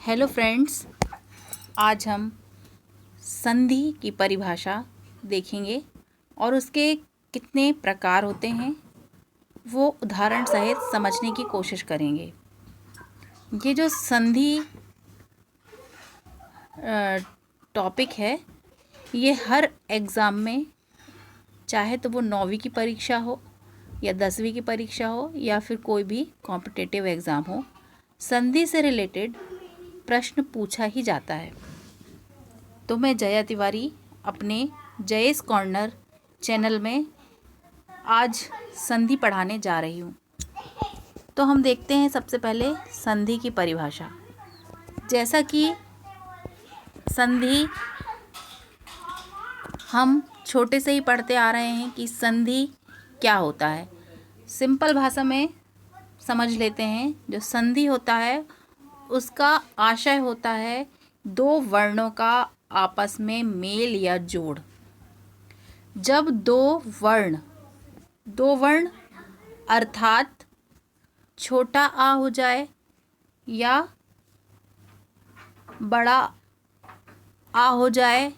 Hello friends, आज हम संधि की परिभाषा देखेंगे और उसके कितने प्रकार होते हैं वो उदाहरण सहित समझने की कोशिश करेंगे। ये जो संधि टॉपिक है ये हर एग्ज़ाम में, चाहे तो वो 9वीं की परीक्षा हो या 10वीं की परीक्षा हो या फिर कोई भी कॉम्पिटिटिव एग्ज़ाम हो, संधि से रिलेटेड प्रश्न पूछा ही जाता है। तो मैं जया तिवारी अपने जयेश कॉर्नर चैनल में आज संधि पढ़ाने जा रही हूँ। तो हम देखते हैं सबसे पहले संधि की परिभाषा। जैसा कि संधि हम छोटे से ही पढ़ते आ रहे हैं कि संधि क्या होता है। सिंपल भाषा में समझ लेते हैं। जो संधि होता है उसका आशय होता है दो वर्णों का आपस में मेल या जोड़। जब दो वर्ण अर्थात छोटा आ हो जाए या बड़ा आ हो जाए,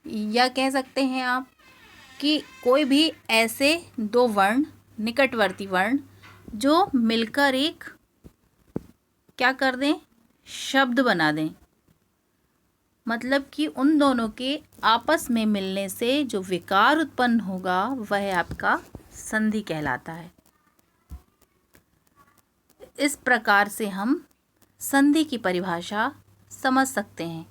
या कह सकते हैं आप कि कोई भी ऐसे दो वर्ण, निकटवर्ती वर्ण, जो मिलकर एक क्या कर दें, शब्द बना दें। मतलब कि उन दोनों के आपस में मिलने से जो विकार उत्पन्न होगा वह आपका संधि कहलाता है। इस प्रकार से हम संधि की परिभाषा समझ सकते हैं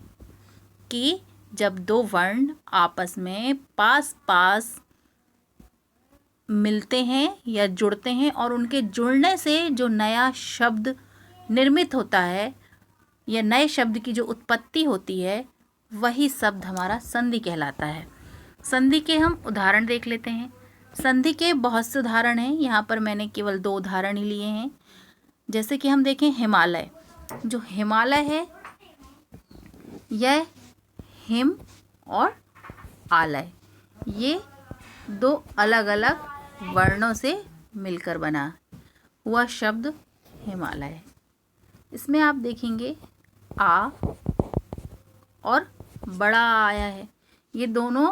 कि जब दो वर्ण आपस में पास पास मिलते हैं या जुड़ते हैं और उनके जुड़ने से जो नया शब्द निर्मित होता है या नए शब्द की जो उत्पत्ति होती है वही शब्द हमारा संधि कहलाता है। संधि के हम उदाहरण देख लेते हैं। संधि के बहुत से उदाहरण हैं, यहाँ पर मैंने केवल 2 उदाहरण ही लिए हैं। जैसे कि हम देखें हिमालय। जो हिमालय है यह हिम और आलय, ये 2 अलग अलग वर्णों से मिलकर बना हुआ शब्द हिमालय है। इसमें आप देखेंगे आ और बड़ा आया है। ये दोनों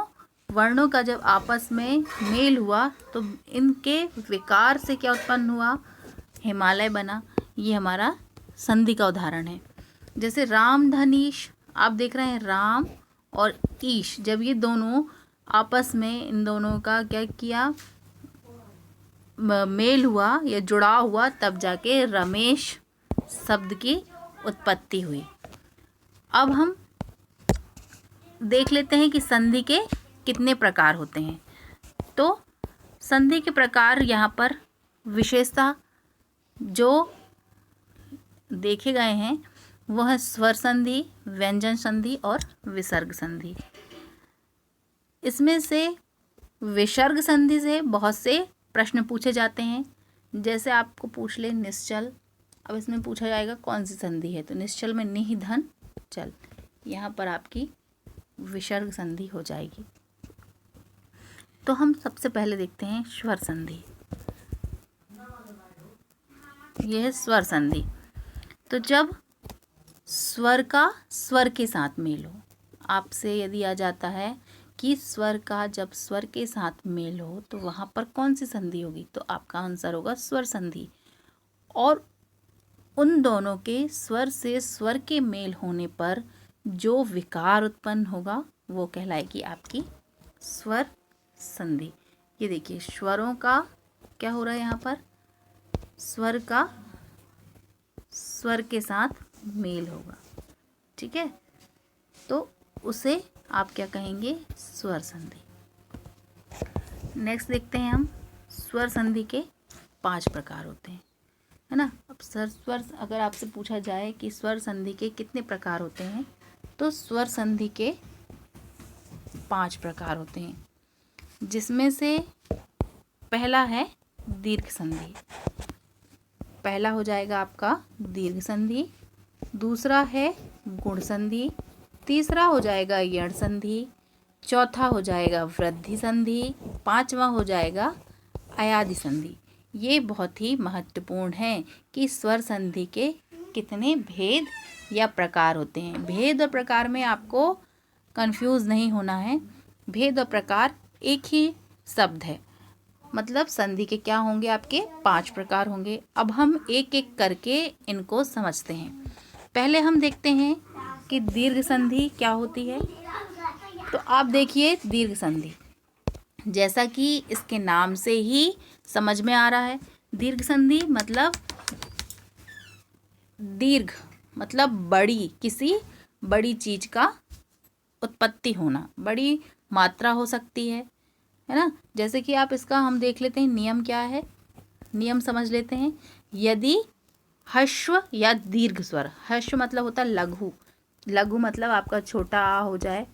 वर्णों का जब आपस में मेल हुआ तो इनके विकार से क्या उत्पन्न हुआ, हिमालय बना। ये हमारा संधि का उदाहरण है। जैसे राम धनीश, आप देख रहे हैं राम और ईश, जब ये दोनों आपस में, इन दोनों का क्या किया, मेल हुआ या जुड़ाव हुआ, तब जाके रमेश शब्द की उत्पत्ति हुई। अब हम देख लेते हैं कि संधि के कितने प्रकार होते हैं। तो संधि के प्रकार यहाँ पर विशेषता जो देखे गए हैं वह है स्वर संधि, व्यंजन संधि और विसर्ग संधि। इसमें से विसर्ग संधि से बहुत से प्रश्न पूछे जाते हैं। जैसे आपको पूछ ले निश्चल, अब इसमें पूछा जाएगा कौन सी संधि है, तो निश्चल में निह धन चल, यहाँ पर आपकी विसर्ग संधि हो जाएगी। तो हम सबसे पहले देखते हैं स्वर संधि। यह है स्वर संधि। तो जब स्वर का स्वर के साथ मेल हो, आपसे यदि आ जाता है कि स्वर का जब स्वर के साथ मेल हो तो वहाँ पर कौन सी संधि होगी, तो आपका आंसर होगा स्वर संधि। और उन दोनों के स्वर से स्वर के मेल होने पर जो विकार उत्पन्न होगा वो कहलाएगी आपकी स्वर संधि। ये देखिए स्वरों का क्या हो रहा है, यहाँ पर स्वर का स्वर के साथ मेल होगा, ठीक है, तो उसे आप क्या कहेंगे, स्वर संधि। नेक्स्ट देखते हैं हम स्वर संधि के 5 प्रकार होते हैं, है ना। अब स्वर अगर आपसे पूछा जाए कि स्वर संधि के कितने प्रकार होते हैं, तो स्वर संधि के 5 प्रकार होते हैं, जिसमें से पहला है दीर्घ संधि। पहला हो जाएगा आपका दीर्घ संधि, दूसरा है गुण संधि, तीसरा हो जाएगा यण संधि, चौथा हो जाएगा वृद्धि संधि, 5वां हो जाएगा अयादि संधि। ये बहुत ही महत्वपूर्ण है कि स्वर संधि के कितने भेद या प्रकार होते हैं। भेद और प्रकार में आपको कंफ्यूज नहीं होना है। भेद और प्रकार एक ही शब्द है, मतलब संधि के क्या होंगे, आपके 5 प्रकार होंगे। अब हम एक एक करके इनको समझते हैं। पहले हम देखते हैं कि दीर्घ संधि क्या होती है। तो आप देखिए दीर्घ संधि, जैसा कि इसके नाम से ही समझ में आ रहा है, दीर्घ संधि मतलब दीर्घ मतलब बड़ी, किसी बड़ी चीज का उत्पत्ति होना, बड़ी मात्रा हो सकती है ना। जैसे कि आप इसका हम देख लेते हैं नियम क्या है, नियम समझ लेते हैं। यदि ह्रस्व या दीर्घ स्वर, ह्रस्व मतलब होता है लघु, लघु मतलब आपका छोटा आ हो जाए,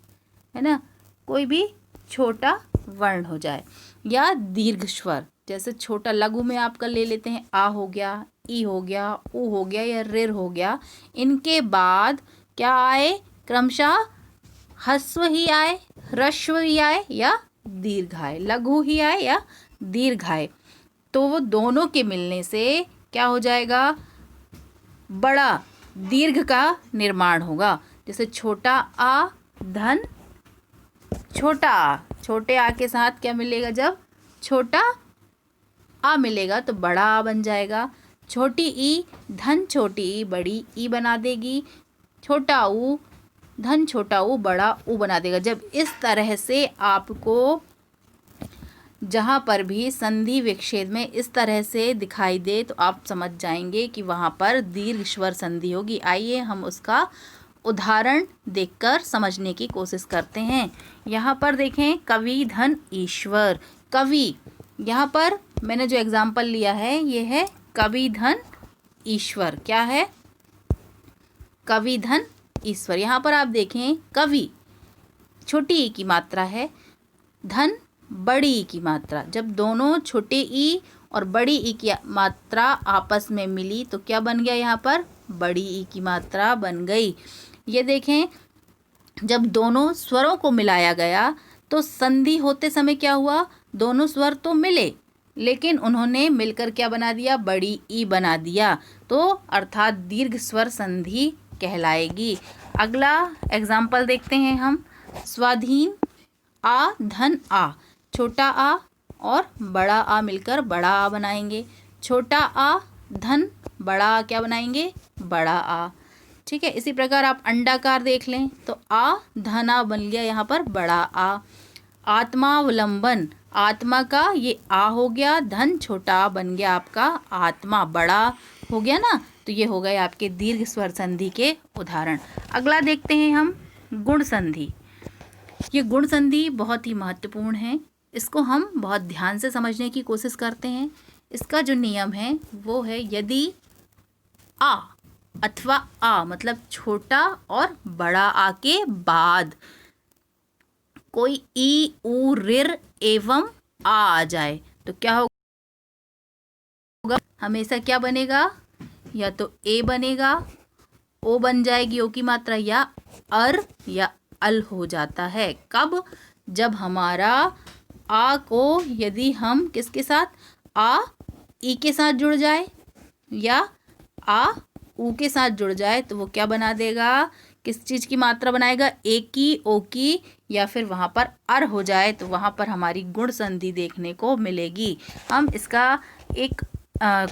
है ना, कोई भी छोटा वर्ण हो जाए, या दीर्घ स्वर जैसे छोटा लघु में आपका ले लेते हैं आ हो गया, ई हो गया, ऊ हो गया या रिर हो गया। इनके बाद क्या आए, क्रमशः ह्रस्व ही आए, ह्रस्व ही आए या दीर्घ आए, लघु ही आए या दीर्घ आए। तो वो दोनों के मिलने से क्या हो जाएगा, बड़ा दीर्घ का निर्माण होगा। जैसे छोटा आ धन छोटा आ, छोटे आ के साथ क्या मिलेगा, जब छोटा आ मिलेगा तो बड़ा आ बन जाएगा। छोटी ई धन छोटी ई बड़ी ई बना देगी। छोटा ऊ धन छोटा ऊ बड़ा ऊ बना देगा। जब इस तरह से आपको जहाँ पर भी संधि विच्छेद में इस तरह से दिखाई दे तो आप समझ जाएंगे कि वहाँ पर दीर्घ स्वर संधि होगी। आइए हम उसका उदाहरण देखकर समझने की कोशिश करते हैं। यहाँ पर देखें कवि धन ईश्वर, कवि, यहाँ पर मैंने जो एग्जाम्पल लिया है ये है कवि धन ईश्वर। क्या है, कवि धन ईश्वर। यहाँ पर आप देखें कवि छोटी ई की मात्रा है, धन बड़ी ई की मात्रा। जब दोनों छोटे ई और बड़ी ई की मात्रा आपस में मिली तो क्या बन गया, यहाँ पर बड़ी ई की मात्रा बन गई। ये देखें जब दोनों स्वरों को मिलाया गया तो संधि होते समय क्या हुआ, दोनों स्वर तो मिले लेकिन उन्होंने मिलकर क्या बना दिया, बड़ी ई बना दिया, तो अर्थात दीर्घ स्वर संधि कहलाएगी। अगला एग्जाम्पल देखते हैं हम। स्वाधीन आ धन आ, छोटा आ और बड़ा आ मिलकर बड़ा आ बनाएंगे। छोटा आ धन बड़ा आ क्या बनाएंगे, बड़ा आ। ठीक है, इसी प्रकार आप अंडाकार देख लें तो आ धन आ बन गया यहाँ पर बड़ा आ। आत्मावलंबन, आत्मा का ये आ हो गया, धन छोटा आ बन गया आपका आत्मा, बड़ा हो गया ना। तो ये हो गए आपके दीर्घ स्वर संधि के उदाहरण। अगला देखते हैं हम गुण संधि। ये गुण संधि बहुत ही महत्वपूर्ण है, इसको हम बहुत ध्यान से समझने की कोशिश करते हैं। इसका जो नियम है वो है यदि आ अथवा आ मतलब छोटा और बड़ा आ के बाद कोई ई ऊ रिर एवं आ जाए तो क्या होगा, हमेशा क्या बनेगा, या तो ए बनेगा, ओ बन जाएगी ओ की मात्रा, या अर या अल हो जाता है। कब, जब हमारा आ को यदि हम किसके साथ, आ ई के साथ जुड़ जाए या आ ऊ के साथ जुड़ जाए तो वो क्या बना देगा, किस चीज़ की मात्रा बनाएगा, ए की, ओ की, या फिर वहाँ पर अर हो जाए तो वहाँ पर हमारी गुण संधि देखने को मिलेगी। हम इसका एक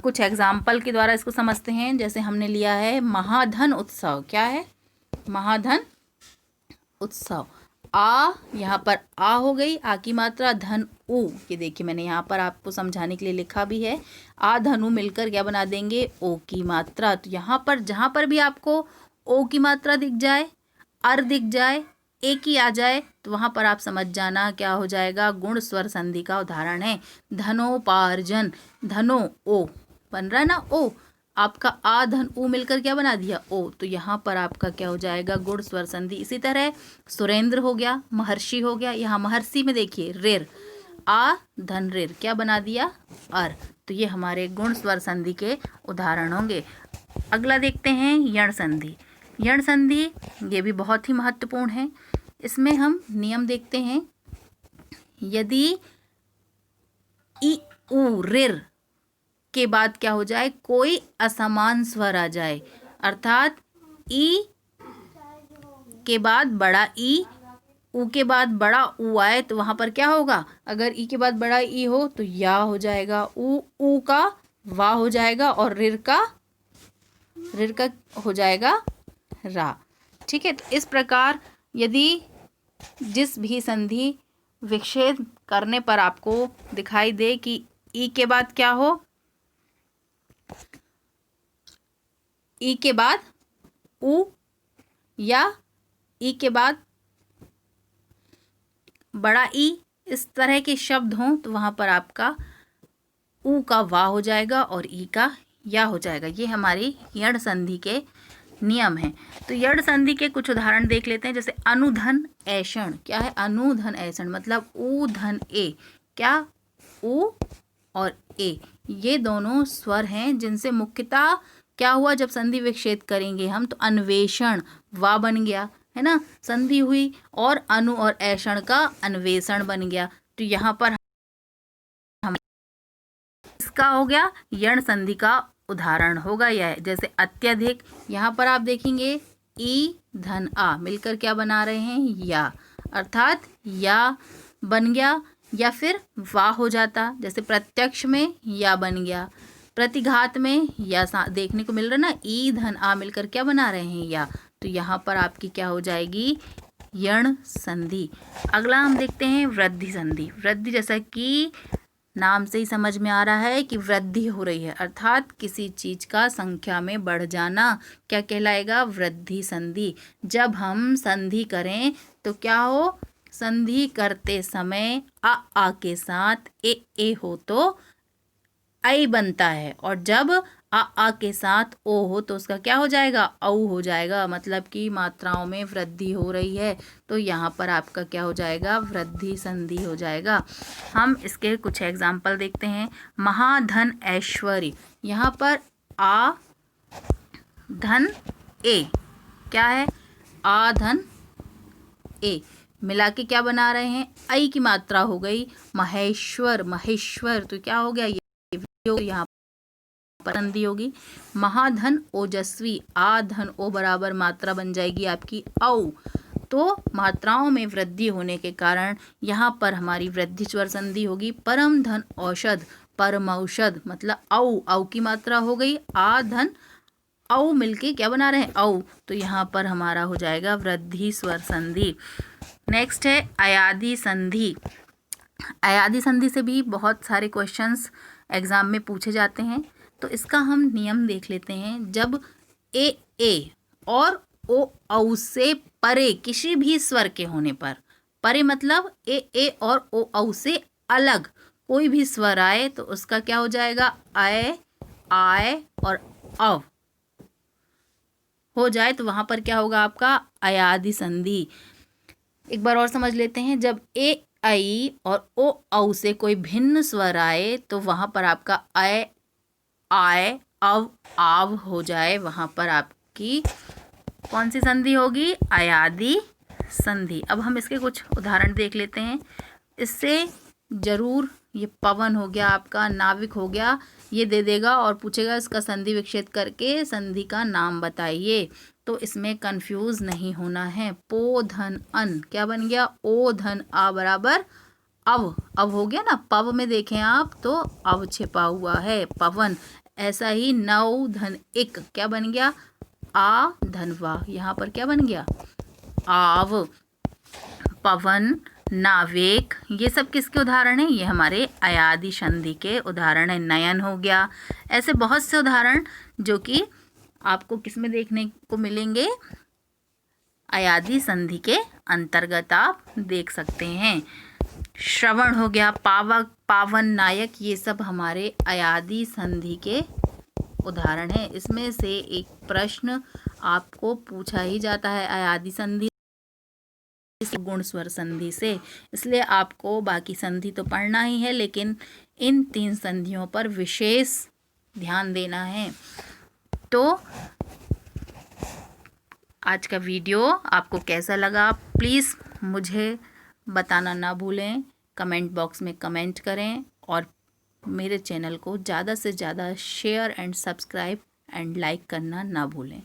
कुछ एग्जाम्पल के द्वारा इसको समझते हैं। जैसे हमने लिया है महाधन उत्सव। क्या है, महाधन उत्सव। आ यहाँ पर आ हो गई, आ की मात्रा, धन ऊ, ये देखिए मैंने यहाँ पर आपको समझाने के लिए लिखा भी है, आ धन ऊ मिलकर क्या बना देंगे, ओ की मात्रा। तो यहाँ पर जहाँ पर भी आपको ओ की मात्रा दिख जाए, अर दिख जाए, ए की आ जाए तो वहाँ पर आप समझ जाना क्या हो जाएगा, गुण स्वर संधि का उदाहरण है। धनोपार्जन, धनो ओ बन रहा है ना, ओ, आपका आ धन ऊ मिलकर क्या बना दिया, ओ, तो यहाँ पर आपका क्या हो जाएगा, गुण स्वर संधि। इसी तरह सुरेंद्र हो गया, महर्षि हो गया, यहाँ महर्षि में देखिए रिर, आ धन रिर क्या बना दिया, अर। तो ये हमारे गुण स्वर संधि के उदाहरण होंगे। अगला देखते हैं यण संधि। यण संधि ये भी बहुत ही महत्वपूर्ण है। इसमें हम नियम देखते हैं। यदि ई ऊ रिर के बाद क्या हो जाए, कोई असमान स्वर आ जाए, अर्थात ई के बाद बड़ा ई, ऊ के बाद बड़ा ऊ आए तो वहाँ पर क्या होगा, अगर ई के बाद बड़ा ई हो तो या हो जाएगा, ऊ का वा हो जाएगा और रिर का हो जाएगा रा। ठीक है, तो इस प्रकार यदि जिस भी संधि विच्छेद करने पर आपको दिखाई दे कि ई के बाद क्या हो, ई के बाद ऊ या ई के बाद बड़ा ई, इस तरह के शब्द हों तो वहाँ पर आपका ऊ का वा हो जाएगा और ई का या हो जाएगा। ये हमारी यण संधि के नियम हैं। तो यण संधि के कुछ उदाहरण देख लेते हैं, जैसे अनुधन ऐषण। क्या है अनुधन ऐषण, मतलब ऊ धन ए, क्या ऊ और ए ये दोनों स्वर हैं जिनसे मुख्यतः क्या हुआ, जब संधि विच्छेद करेंगे हम तो अन्वेषण वा बन गया है ना, संधि हुई और अनु और ऐषण का अन्वेषण बन गया। तो यहाँ पर हम इसका हो गया यण संधि का उदाहरण होगा यह, जैसे अत्यधिक, यहाँ पर आप देखेंगे ई धन आ मिलकर क्या बना रहे हैं, या, अर्थात या बन गया या फिर वा हो जाता, जैसे प्रत्यक्ष में या बन गया, प्रतिघात में या देखने को मिल रहा ना, ई धन आ मिलकर क्या बना रहे हैं, या। तो यहाँ पर आपकी क्या हो जाएगी, यण संधि। अगला हम देखते हैं वृद्धि संधि। वृद्धि जैसा कि नाम से ही समझ में आ रहा है कि वृद्धि हो रही है, अर्थात किसी चीज का संख्या में बढ़ जाना क्या कहलाएगा, वृद्धि संधि। जब हम संधि करें तो क्या हो, संधि करते समय आ के साथ ए हो तो आई बनता है, और जब आ के साथ ओ हो तो उसका क्या हो जाएगा, औ हो जाएगा, मतलब कि मात्राओं में वृद्धि हो रही है। तो यहाँ पर आपका क्या हो जाएगा, वृद्धि संधि हो जाएगा। हम इसके कुछ एग्जाम्पल देखते हैं। महाधन ऐश्वर्य, यहाँ पर आ धन ए, क्या है, आ धन ए मिला के क्या बना रहे हैं, आई की मात्रा हो गई, महेश्वर महेश्वर, तो क्या हो गया, यहाँ पर संधि होगी। महाधन ओजस्वी, आ धन ओ बराबर मात्रा बन जाएगी आपकी औ, तो मात्राओं में वृद्धि होने के कारण यहाँ पर हमारी वृद्धि स्वर संधि होगी। परम धन औषध, परम औषध मतलब औ की मात्रा हो गई, आ धन औ मिलके क्या बना रहे हैं, औ, तो यहाँ पर हमारा हो जाएगा वृद्धि स्वर संधि। नेक्स्ट है अयादि संधि। अयादि संधि से भी बहुत सारे क्वेश्चंस एग्जाम में पूछे जाते हैं, तो इसका हम नियम देख लेते हैं। जब ए और ओ औ से परे किसी भी स्वर के होने पर, परे मतलब ए और ओ औ से अलग कोई भी स्वर आए तो उसका क्या हो जाएगा, आए और अव हो जाए तो वहां पर क्या होगा आपका अयादि संधि। एक बार और समझ लेते हैं, जब ए आई और ओ औ से कोई भिन्न स्वर आए तो वहां पर आपका आए अव आव हो जाए, वहां पर आपकी कौन सी संधि होगी, अयादि संधि। अब हम इसके कुछ उदाहरण देख लेते हैं। इससे जरूर ये पवन हो गया आपका, नाविक हो गया, ये दे देगा और पूछेगा इसका संधि विच्छेद करके संधि का नाम बताइए, तो इसमें कंफ्यूज नहीं होना है। पो धन अन क्या बन गया, ओ धन आ बराबर अब हो गया ना, पव में देखें आप तो अव छिपा हुआ है, पवन। ऐसा ही नौ धन एक क्या बन गया, आ धनवा, यहाँ पर क्या बन गया, आव। पवन, नाविक, ये सब किसके उदाहरण हैं, ये हमारे अयादि संधि के उदाहरण है। नयन हो गया, ऐसे बहुत से उदाहरण जो कि आपको किसमें देखने को मिलेंगे, अयादि संधि के अंतर्गत आप देख सकते हैं। श्रवण हो गया, पावक, पावन, नायक, ये सब हमारे अयादि संधि के उदाहरण हैं। इसमें से एक प्रश्न आपको पूछा ही जाता है अयादि संधि गुण स्वर संधि से, इसलिए आपको बाकी संधि तो पढ़ना ही है, लेकिन इन 3 संधियों पर विशेष ध्यान देना है। तो आज का वीडियो आपको कैसा लगा, प्लीज़ मुझे बताना ना भूलें, कमेंट बॉक्स में कमेंट करें और मेरे चैनल को ज़्यादा से ज़्यादा share and subscribe and like करना ना भूलें।